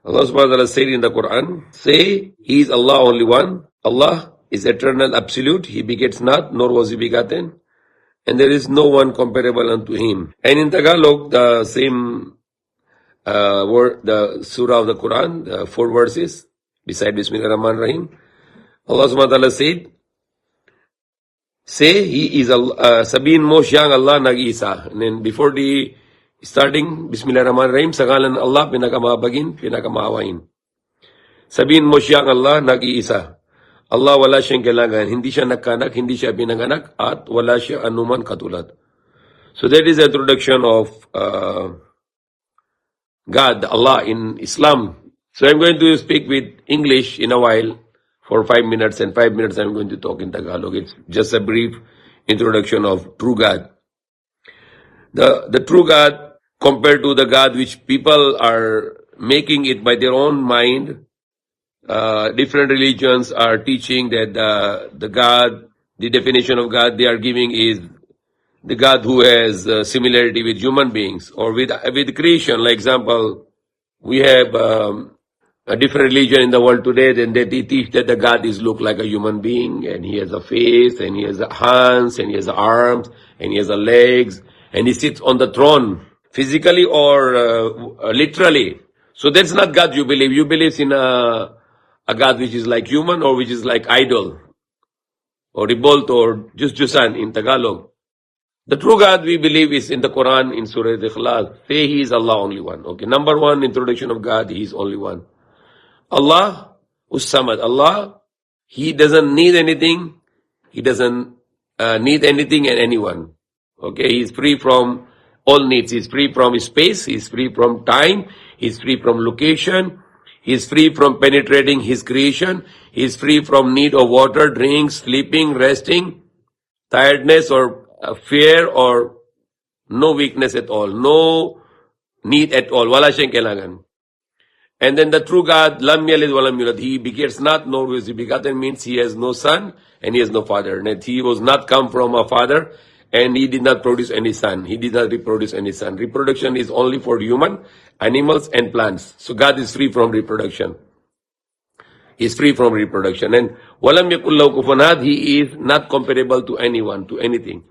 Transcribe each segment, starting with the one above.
Allah subhanahu wa ta'ala said in the Quran, say, He is Allah only one. Allah is eternal, absolute. He begets not, nor was He begotten. And there is no one comparable unto Him. And in Tagalog, the same word, the surah of the Quran, the 4 verses, beside Bismillah Rahman Rahim, Allah subhanahu wa ta'ala said, say, He is Allah, sabihin mo siyang Allah nag-isa. And then before the starting, Bismillah Rahman Rahim, sa ngalan ng Allah, pinakamabagin, pinakamaawain. Sabihin mo siyang Allah nag-iisa. Allah wala siyang kailangan, hindi siya nagkanak, hindi siya pinanganak, at wala siya anuman katulad. So that is the introduction of God, Allah in Islam. So I'm going to speak with English in a while for 5 minutes, and 5 minutes I'm going to talk in Tagalog. It's just a brief introduction of true God. The true God, compared to the God which people are making it by their own mind, different religions are teaching that the God, the definition of God they are giving is the God who has similarity with human beings or with creation. Like example, we have a different religion in the world today, then they teach that the God is look like a human being, and He has a face, and He has hands, and He has arms, and He has legs, and He sits on the throne, physically or literally. So that's not God you believe. You believe in a God which is like human or which is like idol or revolt or Jusan in Tagalog. The true God we believe is in the Quran, in Surah Al-Ikhlas. Say He is Allah only one. Okay, number 1 introduction of God, He is only one. Allah Us-Samad. Allah, He doesn't need anything. He doesn't need anything and anyone. Okay, He is free from all needs. He is free from space. He is free from time. He is free from location. He is free from penetrating His creation. He is free from need of water, drink, sleeping, resting, tiredness or fear or no weakness at all. No need at all. Wala siyang kailangan. And then the true God, Lam Yalid Walam Yulad, He begets not, nor was He begotten, means He has no son and He has no father. And He was not come from a father and He did not produce any son. He did not reproduce any son. Reproduction is only for human, animals, and plants. So God is free from reproduction. He is free from reproduction. And Walam Yakul Lahu Kufuwan Ahad, He is not comparable to anyone, to anything.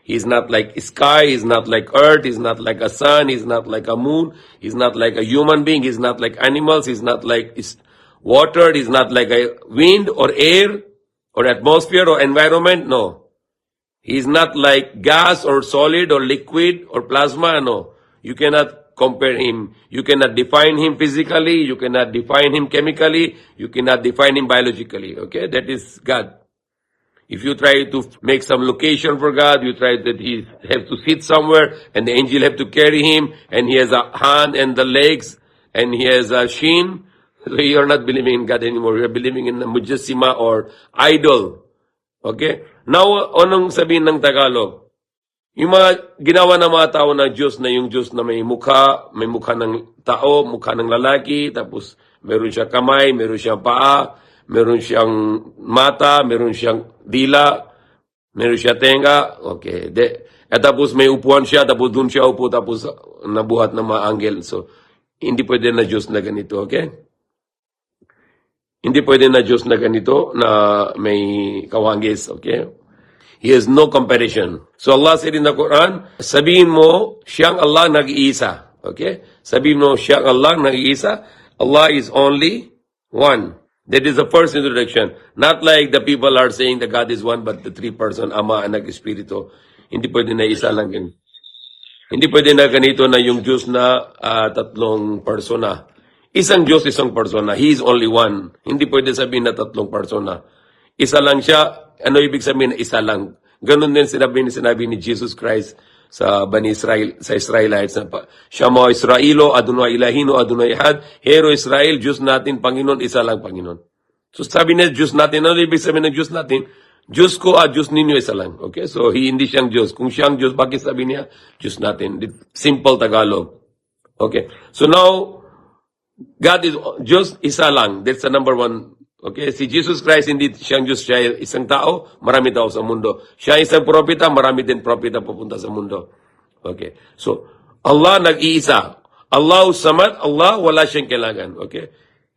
He is not like sky, He is not like earth, He is not like a sun, He is not like a moon, He is not like a human being, He is not like animals, He is not like water, He is not like a wind or air or atmosphere or environment, no. He is not like gas or solid or liquid or plasma, no. You cannot compare Him. You cannot define Him physically, you cannot define Him chemically, you cannot define Him biologically, okay? That is God. If you try to make some location for God, you try that He have to sit somewhere and the angel have to carry Him and He has a hand and the legs and He has a shin. So you are not believing in God anymore. You are believing in the mujassima or idol. Okay? Now, anong sabihin ng Tagalog? Yung mga ginawa ng mga tao na Diyos na yung Diyos na may mukha ng tao, mukha ng lalaki, tapos meron siyang kamay, meron siyang paa, meron siyang mata, meron siyang dila, meron siyang tenga, okay. At tapos may upuan siya, tapos dun siya upo, tapos nabuhat ng mga anghel. So, hindi pwede na Diyos na ganito, okay? Hindi pwede na Diyos na ganito, na may kawangis, okay? He has no comparison. So Allah said in the Quran, sabihin mo, siyang Allah nag-iisa, okay? Sabihin mo, siyang Allah nag-iisa. Allah is only one. That is the first introduction. Not like the people are saying that God is one, but the 3 person, Ama, Anak, Espiritu. Hindi pwede na isa lang yun. Hindi pwede na ganito na yung Diyos na 3 persona. Isang Diyos, isang persona. He is only one. Hindi pwede sabihin na 3 persona. Isa lang siya. Ano ibig sabihin na isa lang? Ganun din sinabi ni Jesus Christ sa Bani Israel, sa Israelites. Shama Israelo, Adonai Ilahino, Adonai Ehad. Hero Israel, Diyos natin, Panginoon, isa lang Panginoon. So sabi niya, Diyos natin. Ano ibig sabihin ng Diyos natin? Diyos ko at Diyos ninyo isa lang. Okay? So hindi siyang Diyos. Kung siyang Diyos, bakit sabi niya? Diyos natin. Simple Tagalog. Okay. So now, God is Diyos isa lang. That's the number 1. Okay, si Jesus Christ hindi siyang Diyos, siya isang tao, marami tao sa mundo. Siya isang propeta, marami din propeta pupunta sa mundo. Okay, so Allah nag-iisa. Allahu Samad, Allah, wala siyang kailangan. Okay?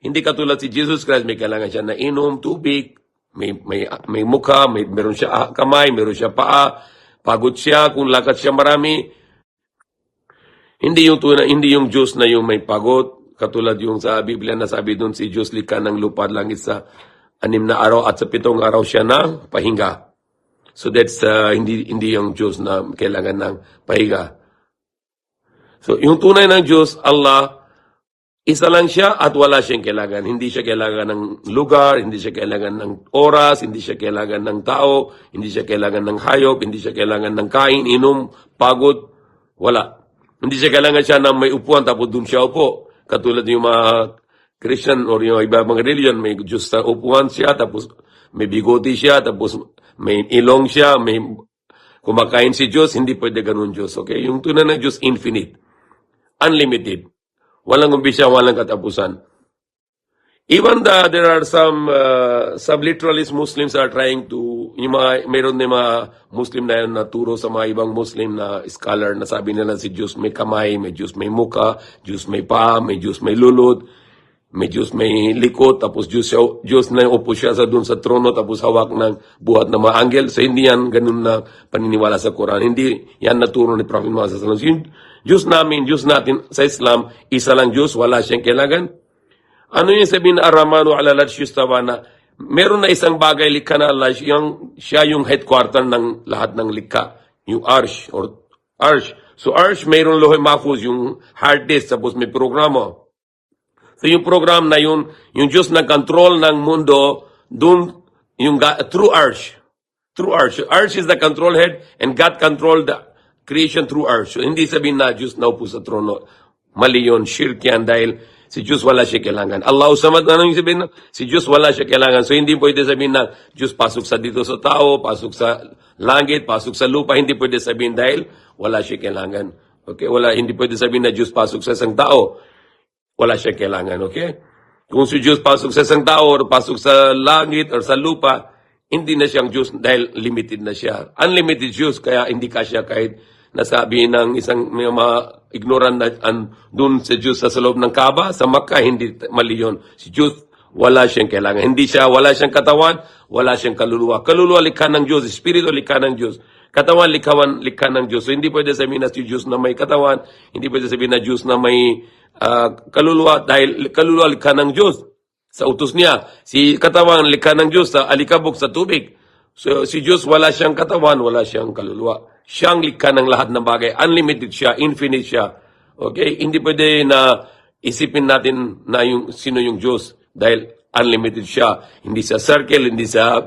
Hindi katulad si Jesus Christ, may kailangan siya na inom, tubig, may mukha, meron siya kamay, meron siya paa, pagod siya, kung lakad siya marami. Hindi yung Diyos na yung may pagod, katulad yung sa Biblia na sabi doon si Diyos likha ng lupa at langit sa 6 na araw at sa 7 araw siya na pahinga. So that's hindi yung Diyos na kailangan ng pahinga. So yung tunay ng Diyos, Allah, isa lang siya at wala siyang kailangan. Hindi siya kailangan ng lugar, hindi siya kailangan ng oras, hindi siya kailangan ng tao, hindi siya kailangan ng hayop, hindi siya kailangan ng kain, inom, pagod, wala. Hindi siya kailangan siya na may upuan tapos doon siya upo. Katulad yung mga Christian or yung iba mga religion, may Diyos na upuan siya, tapos may bigoti siya, tapos may ilong siya, may kumakain si Diyos, hindi pwede ganun Diyos. Okay? Yung tunay ng Diyos, infinite. Unlimited. Walang umpisa, walang katapusan. Even there are some literalist Muslims are trying to, mayroon na mga Muslim na yun na turo sa mga ibang Muslim na scholar na sabi nila si Diyos may kamay, may Diyos may muka, Diyos may paa, may Diyos may lulod, may Diyos may likod, tapos Diyos na upo siya sa doon sa trono, tapos hawak ng buhat na mga anghel. So hindi yan ganun na paniniwala sa Quran. Hindi yan naturo ni Prophet Muhammad sallallahu alaihi wasallam. Diyos namin, Diyos natin sa Islam, isa lang Diyos, wala siyang kailangan. Ano yung sabihin na Ar-Rahmanu ala al-Arsh istawa na meron na isang bagay likha na Allah, siya yung headquarter ng lahat ng likha, yung Arsh or Arsh. So Arsh, mayroon Lauh Mahfuz, yung hard disk, tapos may programa. So yung program na yung Diyos na control ng mundo, dun yung through Arsh. Through Arsh. So Arsh is the control head and God control the creation through Arsh. So hindi sabihin na Diyos na upo sa trono. Mali yun, shirk yan dahil si Diyos wala siya kailangan. Allahu Samad, ano yung sabihin na? Si Diyos wala siya kailangan. So hindi pwede sabihin na Diyos pasok sa dito sa tao, pasok sa langit, pasok sa lupa. Hindi pwede sabihin dahil wala siya kailangan. Okay? Hindi pwede sabihin na Diyos pasok sa isang tao. Wala siya kailangan. Okay? Kung si Diyos pasok sa isang tao o pasok sa langit o sa lupa, hindi na siyang Diyos dahil limited na siya. Unlimited Diyos, kaya hindi ka siya kahit nasabi ng isang mga ignorant na doon sa Diyos sa loob ng Kaaba, sa Makkah, hindi mali yun. Si Diyos, wala siyang kailangan. Wala siyang katawan, wala siyang kaluluwa. Kaluluwa likha ng Diyos, Espiritu likha ng Diyos. Katawan likha ng Diyos. So hindi pwede sabihin na si Diyos na may katawan, hindi pwede sabihin na Diyos na may kaluluwa, dahil kaluluwa likha ng Diyos sa utos niya. Si katawan likha ng Diyos sa alikabok sa tubig. So si Diyos wala siyang katawan, wala siyang kaluluwa. Siyang likha ng lahat ng bagay. Unlimited siya, infinite siya. Okay? Hindi pwede na isipin natin na sino yung Diyos dahil unlimited siya. Hindi siya circle, hindi siya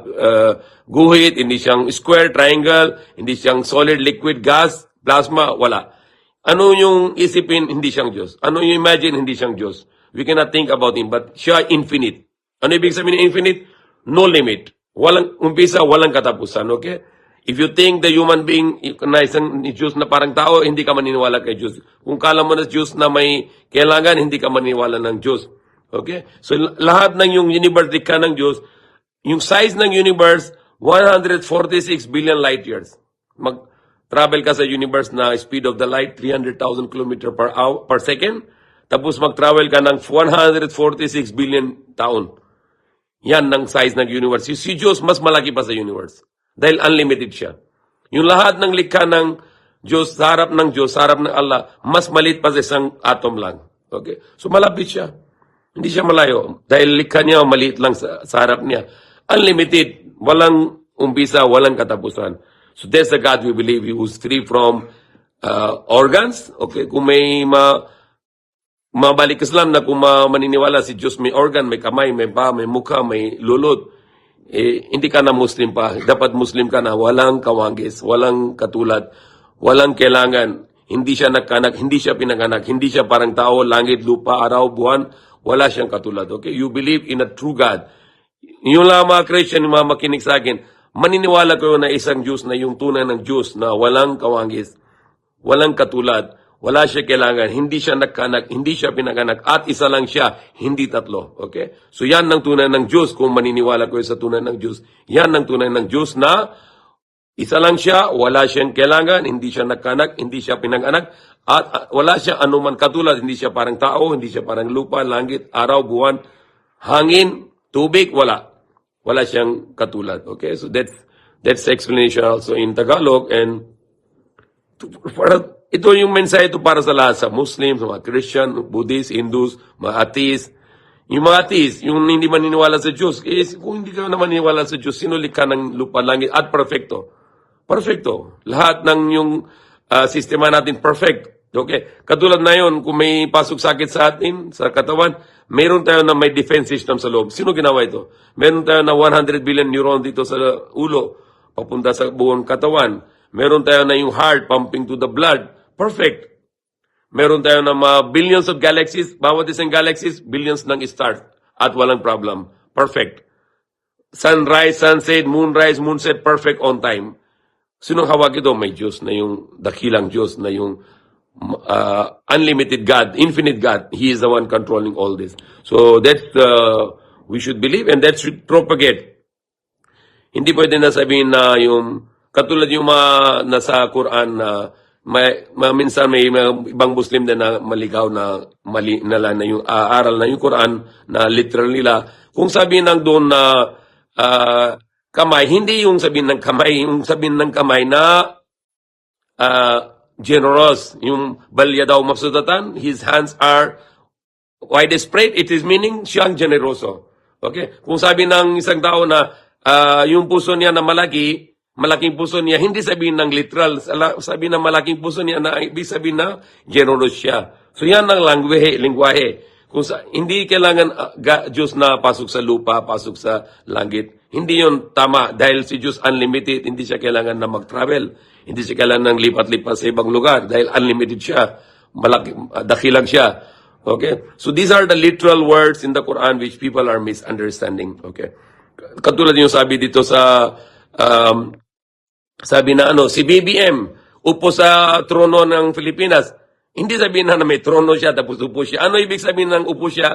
guhit, hindi siyang square, triangle, hindi siyang solid, liquid, gas, plasma, wala. Ano yung isipin? Hindi siyang Diyos. Ano yung imagine? Hindi siyang Diyos. We cannot think about Him, but siya infinite. Ano ibig sabihin ng infinite? No limit. Walang umpisa, walang katapusan, okay? If you think the human being na isang Diyos na parang tao, hindi ka maniniwala kay Diyos. Kung kala mo na Diyos na may kailangan, hindi ka maniniwala ng Diyos. Okay? So lahat ng yung universe likha ng Diyos, yung size ng universe, 146 billion light years. Mag-travel ka sa universe na speed of the light, 300,000 km per second. Tapos mag-travel ka ng 146 billion taon. Yan ang size ng universe. Si Diyos mas malaki pa sa universe. Dahil unlimited siya. Yung lahat ng likha ng Diyos, sa harap ng Diyos, sa harap ng Allah, mas maliit pa sa isang atom lang. Okay? So malapit siya. Hindi siya malayo. Dahil likha niya, maliit lang sa harap niya. Unlimited. Walang umpisa, walang katapusan. So that's the God we believe. He was free from organs. Okay? Kung may mabalik Islam na kung maniniwala si Diyos may organ, may kamay, may paa, may mukha, may lulod, hindi ka na Muslim pa. Dapat Muslim ka na. Walang kawangis, walang katulad, walang kailangan. Hindi siya nagkanak, hindi siya pinanganak, hindi siya parang tao, langit, lupa, araw, buwan. Wala siyang katulad. Okay? You believe in a true God. Yung lang mga Christian, yung mga makinig sa akin, maniniwala ko na isang Diyos na yung tunay ng Diyos na walang kawangis, walang katulad, wala siya kailangan, hindi siya nagkanak, hindi siya pinanganak, at isa lang siya, hindi tatlo. Okay? So yan ang tunay ng Diyos, kung maniniwala ko sa tunay ng Diyos. Yan ang tunay ng Diyos na Isa lang siya, wala siyang kailangan, hindi siya nagkanak, hindi siya pinanganak, at wala siya anuman katulad, hindi siya parang tao, hindi siya parang lupa, langit, araw, buwan, hangin, tubig, wala. Wala siyang katulad. Okay, so that's the explanation also in Tagalog, and ito yung mensahe ito para sa lahat, sa Muslims, mga Christian, Buddhist, Hindus, mga atheist. Yung mga atheist, yung hindi maniniwala sa Diyos, kung hindi ka naman maniniwala sa Diyos, sino likha ng lupa, langit, at perfecto? Perfecto. Lahat ng yung sistema natin, perfect. Okay? Katulad na yun, kung may pasok sakit sa atin, sa katawan, meron tayo na may defense system sa loob. Sino ginawa ito? Meron tayo na 100 billion neuron dito sa ulo, papunta sa buong katawan. Meron tayo na yung heart pumping to the blood. Perfect. Meron tayo na mga billions of galaxies. Bawat isang galaxies, billions ng stars. At walang problem. Perfect. Sunrise, sunset, moonrise, moonset, perfect on time. Sinong hawak ito? May Diyos na yung dakilang Diyos na yung unlimited God, infinite God. He is the one controlling all this. So that's we should believe, and that should propagate. Hindi pwede na sabihin na yung katulad yung mga nasa Quran na minsan may ibang Muslim din na maligaw na mali na yung aral na yung Quran na literal nila. Kung sabihin ng doon na kamay, hindi yung sabihin ng kamay, yung sabihin ng kamay na generous, yung balya daw mapsudatan, his hands are wide spread, it is meaning siyang generoso. Okay? Kung sabi ng isang tao na yung puso niya na malaking puso niya, hindi sabihin ng literal, sabihin ng malaking puso niya na ibig sabihin na generous siya. So yan ang lingwahe. Kung hindi kailangan Diyos na pasok sa lupa, pasok sa langit. Hindi yon tama dahil si Diyos unlimited, hindi siya kailangan na mag-travel. Hindi siya kailangan ng lipat-lipat sa ibang lugar dahil unlimited siya. Dakilang siya. Okay? So these are the literal words in the Quran which people are misunderstanding. Okay? Katulad yung sabi dito sa sabi na si BBM upo sa trono ng Pilipinas. Hindi sabihin na may trono siya tapos upo siya. Ano ibig sabihin ng upo siya?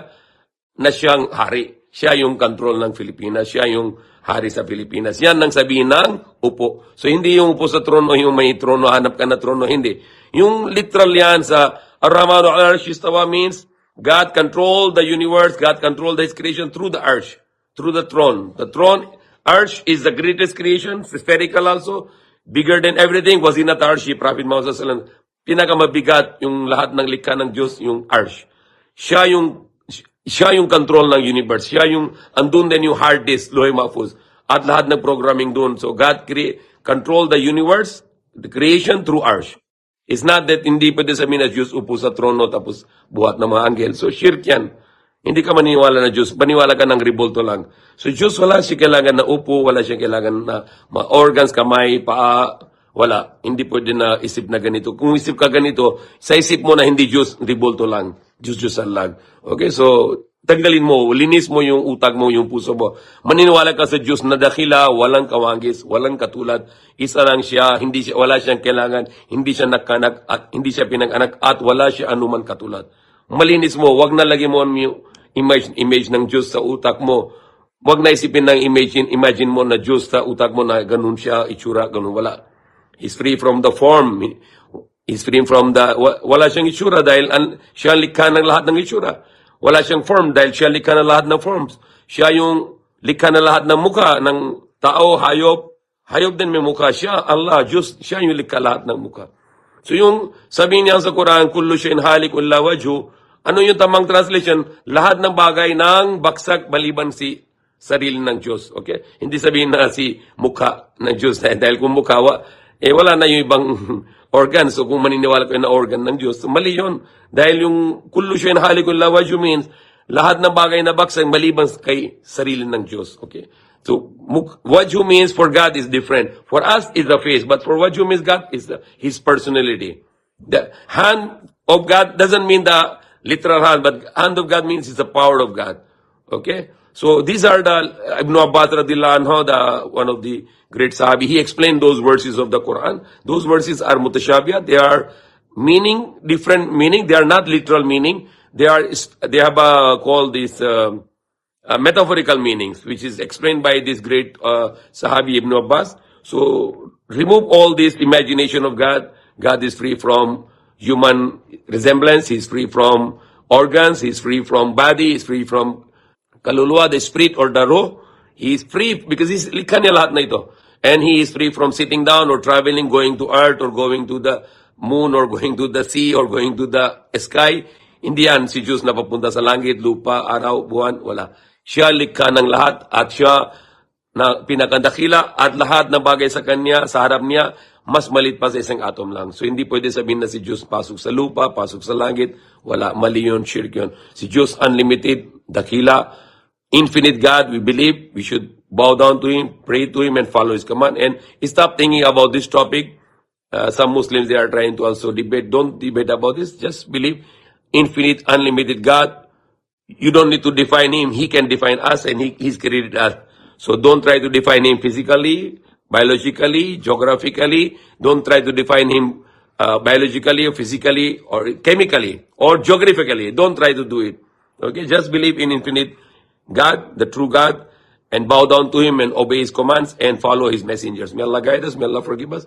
Na siyang hari. Siya yung control ng Pilipinas. Siya yung hari sa Pilipinas. Yan ang sabihin ng upo. So hindi yung upo sa trono, yung may trono, hanap ka na trono. Hindi. Yung literal yan sa Ar-Rahmanu al-Arsh istawa means God controlled the universe, God controlled His creation through the arsh, through the throne. The throne, arsh is the greatest creation, spherical also, bigger than everything. Was in at arsh, Prophet Muhammad sallallahu alaihi wasallam. Pinakamabigat yung lahat ng likha ng Diyos, yung arsh. Siya yung control ng universe. Siya yung, andun din yung hard disk, Lohe Mahfuz. At lahat ng programming dun. So God control the universe, the creation through arsh. It's not that hindi pwede sabihin na Diyos upo sa trono tapos buhat ng mga anghel. So shirk yan. Hindi ka maniniwala na Diyos. Maniwala ka ng revolto lang. So Diyos wala siya kailangan na upo, wala siya kailangan na mga organs, kamay, paa, wala. Hindi pwede na isip na ganito. Kung isip ka ganito, sa isip mo na hindi Diyos, revolto lang. Diyos-Diyosan lang. Okay, so tanggalin mo, linis mo yung utak mo, yung puso mo. Maniniwala ka sa Diyos na dakila, walang kawangis, walang katulad. Isa lang siya, wala siyang kailangan, hindi siya nagkanak, at hindi siya pinag-anak, at wala siya anuman katulad. Malinis mo, wag na lagi mo yung image ng Diyos sa utak mo. Wag na isipin ng imagine mo na Diyos sa utak mo na ganun siya, itsura, ganun, wala. He's free from the form. He's free from wala siyang itsura dahil siya likha ng lahat ng itsura. Wala siyang form dahil siya likha ng lahat ng forms. Siya yung likha ng lahat ng mukha ng tao, hayop. Hayop din may mukha. Siya, Allah, Diyos, siya yung likha lahat ng mukha. So yung sabihin niya sa Quran, kullu shay'in halik illa wajhu, ano yung tamang translation? Lahat ng bagay ng baksak maliban si sarili ng Diyos. Okay? Hindi sabihin na si mukha ng Diyos. Dahil kung mukha, wala na yung ibang organ. So kung maniniwala ko na organ ng Diyos, so mali yun. Dahil yung kullu shay'in halikun la wajhu means lahat ng bagay na baksak maliban kay sarili ng Diyos. Okay? So wajhu means for God is different. For us is the face, but for wajhu means God is His personality. The hand of God doesn't mean the literal hand, but hand of God means it's the power of God. Okay? So these are the Ibn Abbas radhiyallahu anhu, one of the great Sahabi. He explained those verses of the Quran. Those verses are mutashabiyah. They are different meaning. They are not literal meaning. They have called these metaphorical meanings, which is explained by this great Sahabi Ibn Abbas. So remove all this imagination of God. God is free from human resemblance. He's free from organs. He's free from body. He's free from kaluluwa, the spirit or the roh. He is free because he's likha niya lahat na ito. And he is free from sitting down or traveling, going to earth or going to the moon or going to the sea or going to the sky. Hindi yan si Diyos na papunta sa langit, lupa, araw, buwan, wala. Siya likha ng lahat at siya na pinakadakila at lahat na bagay sa kanya, sa harap niya, mas malit pa sa isang atom lang. So hindi pwede sabihin na si Diyos pasok sa lupa, pasok sa langit, wala, mali yun, shirk yun. Si Diyos unlimited, dakila, infinite God, we believe, we should bow down to Him, pray to Him, and follow His command. And stop thinking about this topic. Some Muslims, they are trying to also debate. Don't debate about this. Just believe infinite, unlimited God. You don't need to define Him. He can define us, and He's created us. So don't try to define Him physically, biologically, geographically. Don't try to define Him biologically, or physically, or chemically, or geographically. Don't try to do it. Okay? Just believe in infinite God, the true God, and bow down to Him and obey His commands and follow His messengers. May Allah guide us. May Allah forgive us.